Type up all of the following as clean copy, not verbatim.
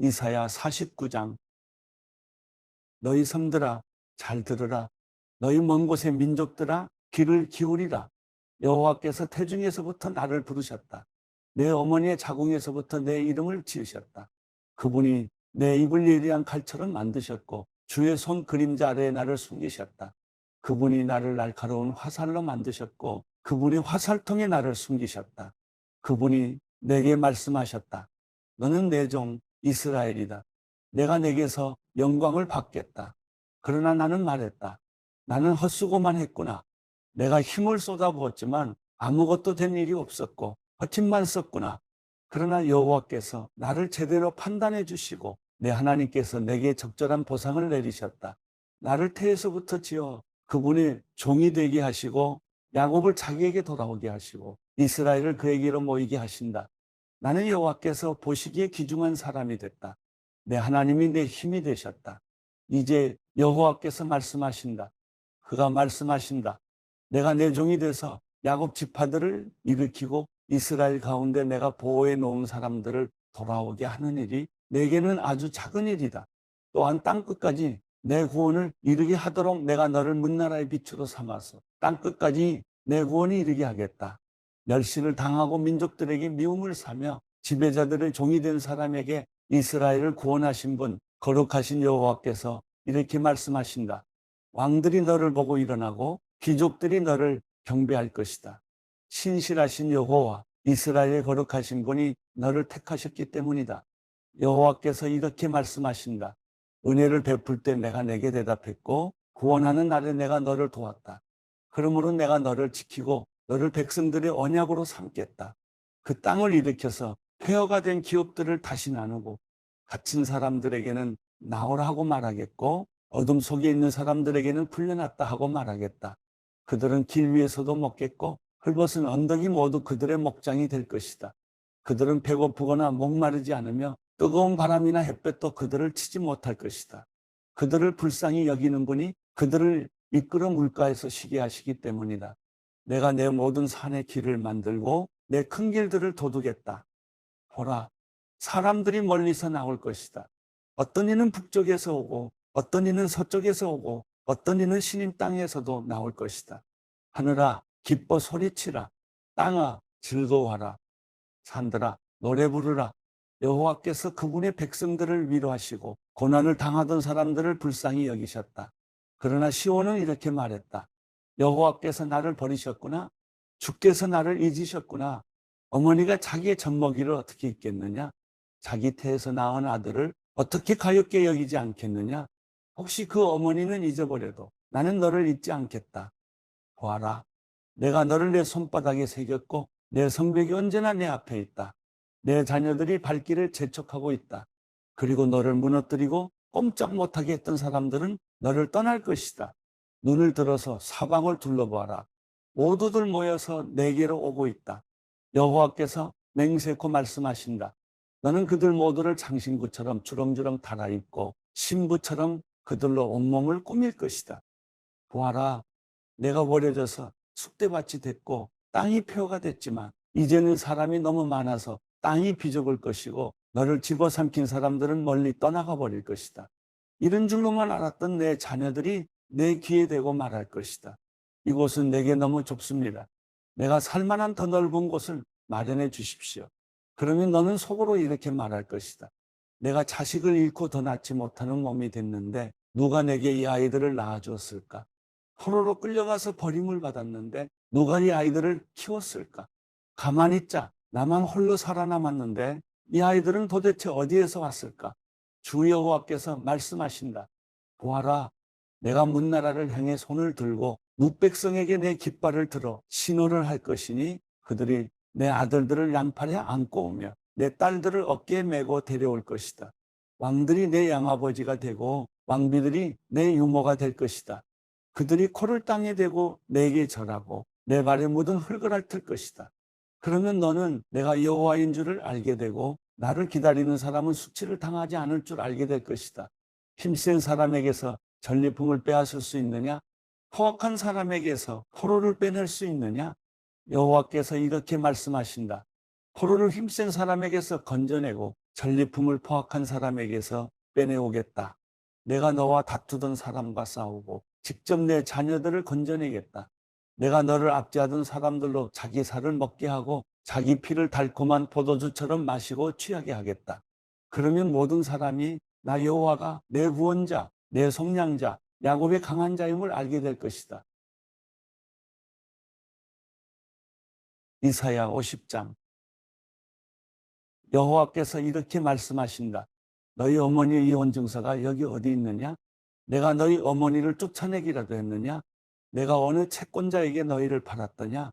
이사야 49장. 너희 섬들아 잘 들으라. 너희 먼 곳의 민족들아 귀를 기울이라. 여호와께서 태중에서부터 나를 부르셨다. 내 어머니의 자궁에서부터 내 이름을 지으셨다. 그분이 내 입을 예리한 칼처럼 만드셨고 주의 손 그림자 아래에 나를 숨기셨다. 그분이 나를 날카로운 화살로 만드셨고 그분이 화살통에 나를 숨기셨다. 그분이 내게 말씀하셨다. 너는 내 종 이스라엘이다. 내가 내게서 영광을 받겠다. 그러나 나는 말했다. 나는 헛수고만 했구나. 내가 힘을 쏟아부었지만 아무것도 된 일이 없었고 헛힘만 썼구나. 그러나 여호와께서 나를 제대로 판단해 주시고 내 하나님께서 내게 적절한 보상을 내리셨다. 나를 태에서부터 지어 그분의 종이 되게 하시고 야곱을 자기에게 돌아오게 하시고 이스라엘을 그에게로 모이게 하신다. 나는 여호와께서 보시기에 귀중한 사람이 됐다. 내 하나님이 내 힘이 되셨다. 이제 여호와께서 말씀하신다. 그가 말씀하신다. 내가 내 종이 돼서 야곱 지파들을 일으키고 이스라엘 가운데 내가 보호해 놓은 사람들을 돌아오게 하는 일이 내게는 아주 작은 일이다. 또한 땅끝까지 내 구원을 이르게 하도록 내가 너를 문나라의 빛으로 삼아서 땅끝까지 내 구원이 이르게 하겠다. 멸시를 당하고 민족들에게 미움을 사며 지배자들의 종이 된 사람에게 이스라엘을 구원하신 분 거룩하신 여호와께서 이렇게 말씀하신다. 왕들이 너를 보고 일어나고 귀족들이 너를 경배할 것이다. 신실하신 여호와 이스라엘의 거룩하신 분이 너를 택하셨기 때문이다. 여호와께서 이렇게 말씀하신다. 은혜를 베풀 때 내가 내게 대답했고 구원하는 날에 내가 너를 도왔다. 그러므로 내가 너를 지키고 너를 백성들의 언약으로 삼겠다. 그 땅을 일으켜서 폐허가 된 기업들을 다시 나누고 갇힌 사람들에게는 나오라 하고 말하겠고 어둠 속에 있는 사람들에게는 풀려났다 하고 말하겠다. 그들은 길 위에서도 먹겠고 헐벗은 언덕이 모두 그들의 목장이 될 것이다. 그들은 배고프거나 목마르지 않으며 뜨거운 바람이나 햇볕도 그들을 치지 못할 것이다. 그들을 불쌍히 여기는 분이 그들을 이끌어 물가에서 쉬게 하시기 때문이다. 내가 내 모든 산의 길을 만들고 내 큰 길들을 도두겠다. 보라, 사람들이 멀리서 나올 것이다. 어떤 이는 북쪽에서 오고 어떤 이는 서쪽에서 오고 어떤 이는 시님 땅에서도 나올 것이다. 하늘아 기뻐 소리치라. 땅아 즐거워하라. 산들아 노래 부르라. 여호와께서 그분의 백성들을 위로하시고 고난을 당하던 사람들을 불쌍히 여기셨다. 그러나 시온은 이렇게 말했다. 여호와께서 나를 버리셨구나. 주께서 나를 잊으셨구나. 어머니가 자기의 젖먹이를 어떻게 잊겠느냐. 자기 태에서 낳은 아들을 어떻게 가엾게 여기지 않겠느냐. 혹시 그 어머니는 잊어버려도 나는 너를 잊지 않겠다. 보아라. 내가 너를 내 손바닥에 새겼고 내 성벽이 언제나 내 앞에 있다. 내 자녀들이 발길을 재촉하고 있다. 그리고 너를 무너뜨리고 꼼짝 못하게 했던 사람들은 너를 떠날 것이다. 눈을 들어서 사방을 둘러보아라. 모두들 모여서 내게로 오고 있다. 여호와께서 맹세코 말씀하신다. 너는 그들 모두를 장신구처럼 주렁주렁 달아입고 신부처럼 그들로 온몸을 꾸밀 것이다. 보아라. 내가 버려져서 쑥대밭이 됐고 땅이 폐허가 됐지만 이제는 사람이 너무 많아서 땅이 비좁을 것이고 너를 집어삼킨 사람들은 멀리 떠나가 버릴 것이다. 이런 줄로만 알았던 내 자녀들이 내 귀에 대고 말할 것이다. 이곳은 내게 너무 좁습니다. 내가 살만한 더 넓은 곳을 마련해 주십시오. 그러면 너는 속으로 이렇게 말할 것이다. 내가 자식을 잃고 더 낳지 못하는 몸이 됐는데 누가 내게 이 아이들을 낳아주었을까? 포로로 끌려가서 버림을 받았는데 누가 이 아이들을 키웠을까? 가만히 있자. 나만 홀로 살아남았는데 이 아이들은 도대체 어디에서 왔을까? 주 여호와께서 말씀하신다. 보아라. 내가 문나라를 향해 손을 들고 뭇백성에게 내 깃발을 들어 신호를 할 것이니 그들이 내 아들들을 양팔에 안고 오며 내 딸들을 어깨에 메고 데려올 것이다. 왕들이 내 양아버지가 되고 왕비들이 내 유모가 될 것이다. 그들이 코를 땅에 대고 내게 절하고 내 발에 묻은 흙을 핥을 것이다. 그러면 너는 내가 여호와인 줄을 알게 되고 나를 기다리는 사람은 수치를 당하지 않을 줄 알게 될 것이다. 힘센 사람에게서 전리품을 빼앗을 수 있느냐? 포악한 사람에게서 포로를 빼낼 수 있느냐? 여호와께서 이렇게 말씀하신다. 포로를 힘센 사람에게서 건져내고 전리품을 포악한 사람에게서 빼내오겠다. 내가 너와 다투던 사람과 싸우고 직접 내 자녀들을 건져내겠다. 내가 너를 압제하던 사람들로 자기 살을 먹게 하고 자기 피를 달콤한 포도주처럼 마시고 취하게 하겠다. 그러면 모든 사람이 나 여호와가 내 구원자, 내 속량자, 야곱의 강한 자임을 알게 될 것이다. 이사야 50장. 여호와께서 이렇게 말씀하신다. 너희 어머니의 이혼 증서가 여기 어디 있느냐? 내가 너희 어머니를 쫓아내기라도 했느냐? 내가 어느 채권자에게 너희를 팔았더냐?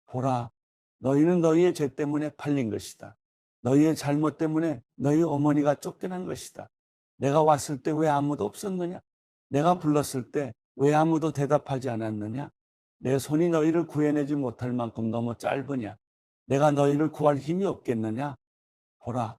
보라, 너희는 너희의 죄 때문에 팔린 것이다. 너희의 잘못 때문에 너희 어머니가 쫓겨난 것이다. 내가 왔을 때 왜 아무도 없었느냐? 내가 불렀을 때 왜 아무도 대답하지 않았느냐? 내 손이 너희를 구해내지 못할 만큼 너무 짧으냐? 내가 너희를 구할 힘이 없겠느냐? 보라,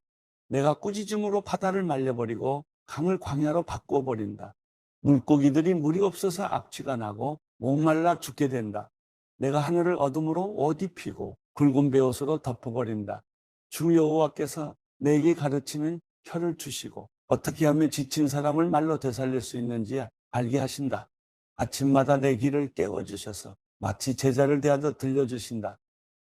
내가 꾸짖음으로 바다를 말려버리고 강을 광야로 바꿔버린다. 물고기들이 물이 없어서 악취가 나고 목말라 죽게 된다. 내가 하늘을 어둠으로 옷 입히고 굵은 베옷으로 덮어버린다. 주 여호와께서 내게 가르치는 혀를 주시고 어떻게 하면 지친 사람을 말로 되살릴 수 있는지 알게 하신다. 아침마다 내 귀를 깨워주셔서 마치 제자를 대하듯 들려주신다.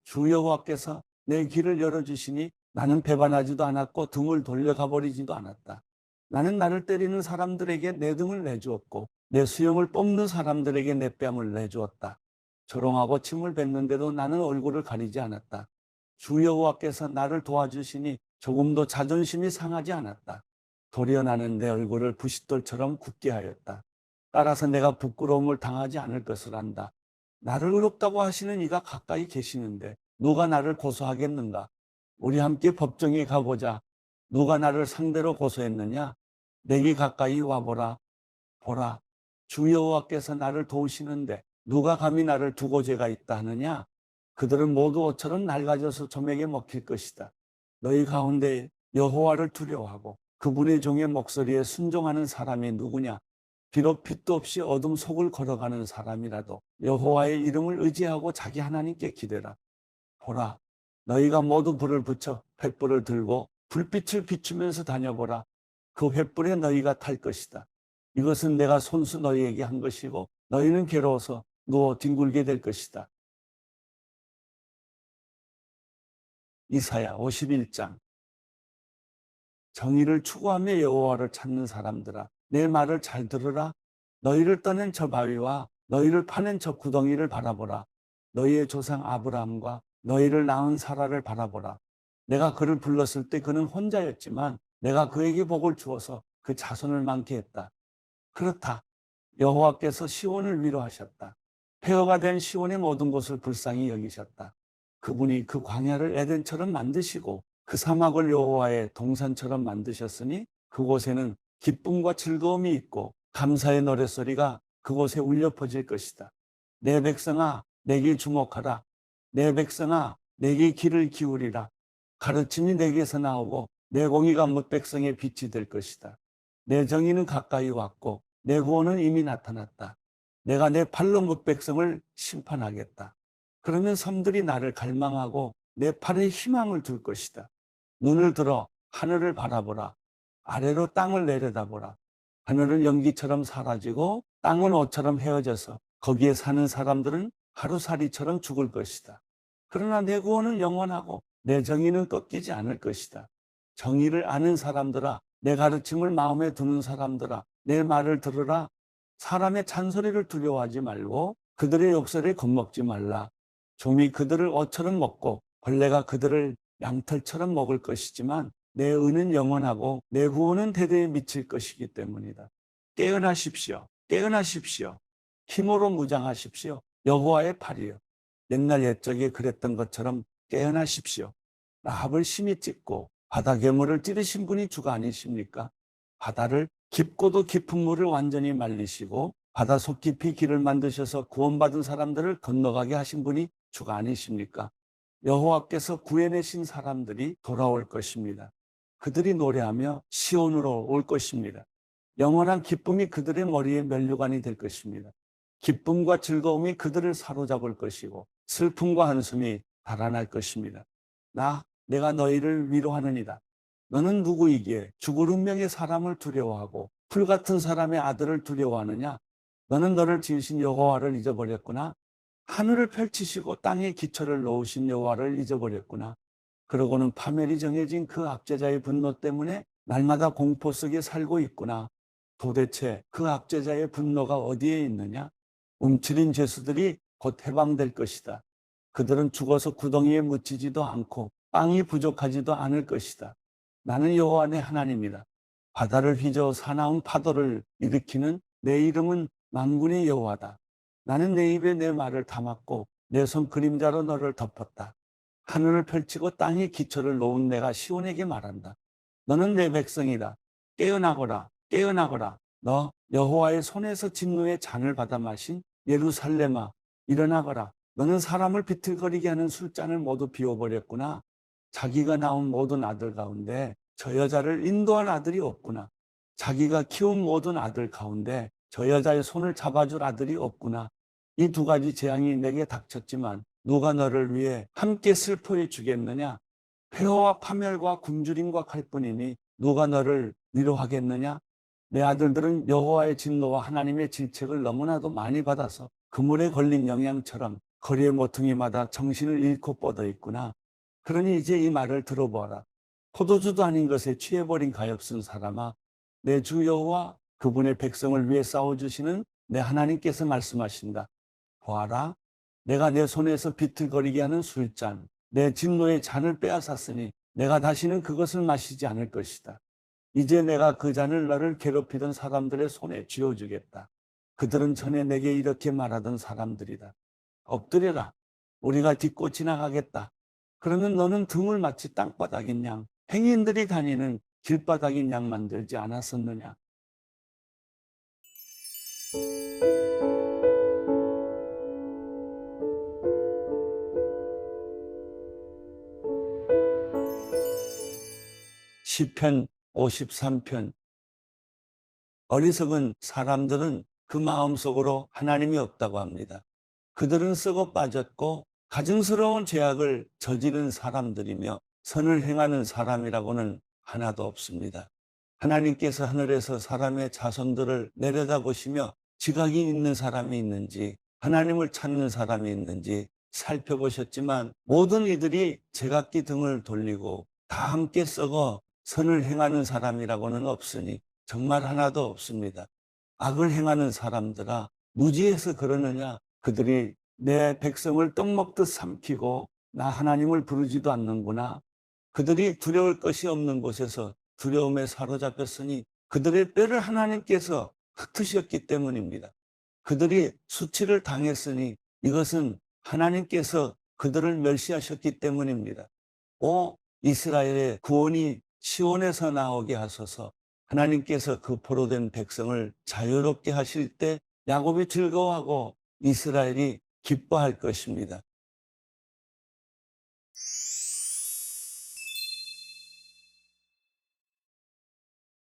주 여호와께서 내 귀를 열어주시니 나는 배반하지도 않았고 등을 돌려가버리지도 않았다. 나는 나를 때리는 사람들에게 내 등을 내주었고 내 수염을 뽑는 사람들에게 내 뺨을 내주었다. 조롱하고 침을 뱉는데도 나는 얼굴을 가리지 않았다. 주 여호와께서 나를 도와주시니 조금도 자존심이 상하지 않았다. 도리어 나는 내 얼굴을 부싯돌처럼 굳게 하였다. 따라서 내가 부끄러움을 당하지 않을 것을 안다. 나를 의롭다고 하시는 이가 가까이 계시는데 누가 나를 고소하겠는가? 우리 함께 법정에 가보자. 누가 나를 상대로 고소했느냐? 내게 가까이 와보라. 보라, 주 여호와께서 나를 도우시는데 누가 감히 나를 두고 죄가 있다 하느냐? 그들은 모두 옷처럼 낡아져서 점에게 먹힐 것이다. 너희 가운데 여호와를 두려워하고 그분의 종의 목소리에 순종하는 사람이 누구냐? 비록 빛도 없이 어둠 속을 걸어가는 사람이라도 여호와의 이름을 의지하고 자기 하나님께 기대라. 보라, 너희가 모두 불을 붙여 횃불을 들고 불빛을 비추면서 다녀보라. 그 횃불에 너희가 탈 것이다. 이것은 내가 손수 너희에게 한 것이고 너희는 괴로워서 누워 뒹굴게 될 것이다. 이사야 51장. 정의를 추구하며 여호와를 찾는 사람들아, 내 말을 잘 들으라. 너희를 떠낸 저 바위와 너희를 파낸 저 구덩이를 바라보라. 너희의 조상 아브라함과 너희를 낳은 사라를 바라보라. 내가 그를 불렀을 때 그는 혼자였지만 내가 그에게 복을 주어서 그 자손을 많게 했다. 그렇다. 여호와께서 시온을 위로하셨다. 폐허가 된 시온의 모든 곳을 불쌍히 여기셨다. 그분이 그 광야를 에덴처럼 만드시고 그 사막을 여호와의 동산처럼 만드셨으니 그곳에는 기쁨과 즐거움이 있고 감사의 노랫소리가 그곳에 울려 퍼질 것이다. 내 백성아, 내게 주목하라. 내 백성아, 내게 귀를 기울이라. 가르침이 내게서 나오고 내 공의가 뭇 백성의 빛이 될 것이다. 내 정의는 가까이 왔고 내 구원은 이미 나타났다. 내가 내 팔로 뭇 백성을 심판하겠다. 그러면 섬들이 나를 갈망하고 내 팔에 희망을 둘 것이다. 눈을 들어 하늘을 바라보라. 아래로 땅을 내려다보라. 하늘은 연기처럼 사라지고 땅은 옷처럼 헤어져서 거기에 사는 사람들은 하루살이처럼 죽을 것이다. 그러나 내 구원은 영원하고 내 정의는 꺾이지 않을 것이다. 정의를 아는 사람들아, 내 가르침을 마음에 두는 사람들아, 내 말을 들으라. 사람의 잔소리를 두려워하지 말고 그들의 욕설에 겁먹지 말라. 좀이 그들을 옷처럼 먹고 벌레가 그들을 양털처럼 먹을 것이지만 내 의는 영원하고 내 구원은 대대에 미칠 것이기 때문이다. 깨어나십시오. 깨어나십시오. 힘으로 무장하십시오. 여호와의 팔이요. 옛날 옛적에 그랬던 것처럼 깨어나십시오. 라합을 심히 찢고 바다 괴물을 찌르신 분이 주가 아니십니까? 바다를 깊고도 깊은 물을 완전히 말리시고 바다 속 깊이 길을 만드셔서 구원받은 사람들을 건너가게 하신 분이 주가 아니십니까? 여호와께서 구해내신 사람들이 돌아올 것입니다. 그들이 노래하며 시온으로 올 것입니다. 영원한 기쁨이 그들의 머리에 면류관이 될 것입니다. 기쁨과 즐거움이 그들을 사로잡을 것이고 슬픔과 한숨이 달아날 것입니다. 내가 너희를 위로하느니라. 너는 누구이기에 죽을 운명의 사람을 두려워하고 풀 같은 사람의 아들을 두려워하느냐? 너는 너를 지으신 여호와를 잊어버렸구나. 하늘을 펼치시고 땅에 기초를 놓으신 여호와를 잊어버렸구나. 그러고는 파멸이 정해진 그 압제자의 분노 때문에 날마다 공포 속에 살고 있구나. 도대체 그 압제자의 분노가 어디에 있느냐? 움츠린 죄수들이 곧 해방될 것이다. 그들은 죽어서 구덩이에 묻히지도 않고 빵이 부족하지도 않을 것이다. 나는 여호와 내 하나님이다. 바다를 휘저어 사나운 파도를 일으키는 내 이름은 만군의 여호와다. 나는 내 입에 내 말을 담았고 내 손 그림자로 너를 덮었다. 하늘을 펼치고 땅에 기초를 놓은 내가 시온에게 말한다. 너는 내 백성이다. 깨어나거라, 깨어나거라. 너 여호와의 손에서 진노의 잔을 받아 마신 예루살렘아, 일어나거라. 너는 사람을 비틀거리게 하는 술잔을 모두 비워버렸구나. 자기가 낳은 모든 아들 가운데 저 여자를 인도할 아들이 없구나. 자기가 키운 모든 아들 가운데 저 여자의 손을 잡아줄 아들이 없구나. 이 두 가지 재앙이 내게 닥쳤지만 누가 너를 위해 함께 슬퍼해 주겠느냐? 폐허와 파멸과 굶주림과 칼뿐이니 누가 너를 위로하겠느냐? 내 아들들은 여호와의 진노와 하나님의 질책을 너무나도 많이 받아서 그물에 걸린 영양처럼 거리의 모퉁이마다 정신을 잃고 뻗어 있구나. 그러니 이제 이 말을 들어보아라. 포도주도 아닌 것에 취해버린 가엾은 사람아, 내 주 여호와 그분의 백성을 위해 싸워주시는 내 하나님께서 말씀하신다. 보아라, 내가 내 손에서 비틀거리게 하는 술잔, 내 진노의 잔을 빼앗았으니 내가 다시는 그것을 마시지 않을 것이다. 이제 내가 그 잔을 너를 괴롭히던 사람들의 손에 쥐어주겠다. 그들은 전에 내게 이렇게 말하던 사람들이다. 엎드려라, 우리가 딛고 지나가겠다. 그러면 너는 등을 마치 땅바닥인 양, 행인들이 다니는 길바닥인 양 만들지 않았었느냐? 시편 53편. 어리석은 사람들은 그 마음속으로 하나님이 없다고 합니다. 그들은 썩어 빠졌고 가증스러운 죄악을 저지른 사람들이며 선을 행하는 사람이라고는 하나도 없습니다. 하나님께서 하늘에서 사람의 자손들을 내려다보시며 지각이 있는 사람이 있는지 하나님을 찾는 사람이 있는지 살펴보셨지만 모든 이들이 제각기 등을 돌리고 다 함께 썩어 선을 행하는 사람이라고는 없으니 정말 하나도 없습니다. 악을 행하는 사람들아, 무지해서 그러느냐? 그들이 내 백성을 떡 먹듯 삼키고 나 하나님을 부르지도 않는구나. 그들이 두려울 것이 없는 곳에서 두려움에 사로잡혔으니 그들의 뼈를 하나님께서 흩으셨기 때문입니다. 그들이 수치를 당했으니 이것은 하나님께서 그들을 멸시하셨기 때문입니다. 오 이스라엘의 구원이 시온에서 나오게 하소서. 하나님께서 그 포로된 백성을 자유롭게 하실 때 야곱이 즐거워하고 이스라엘이 기뻐할 것입니다.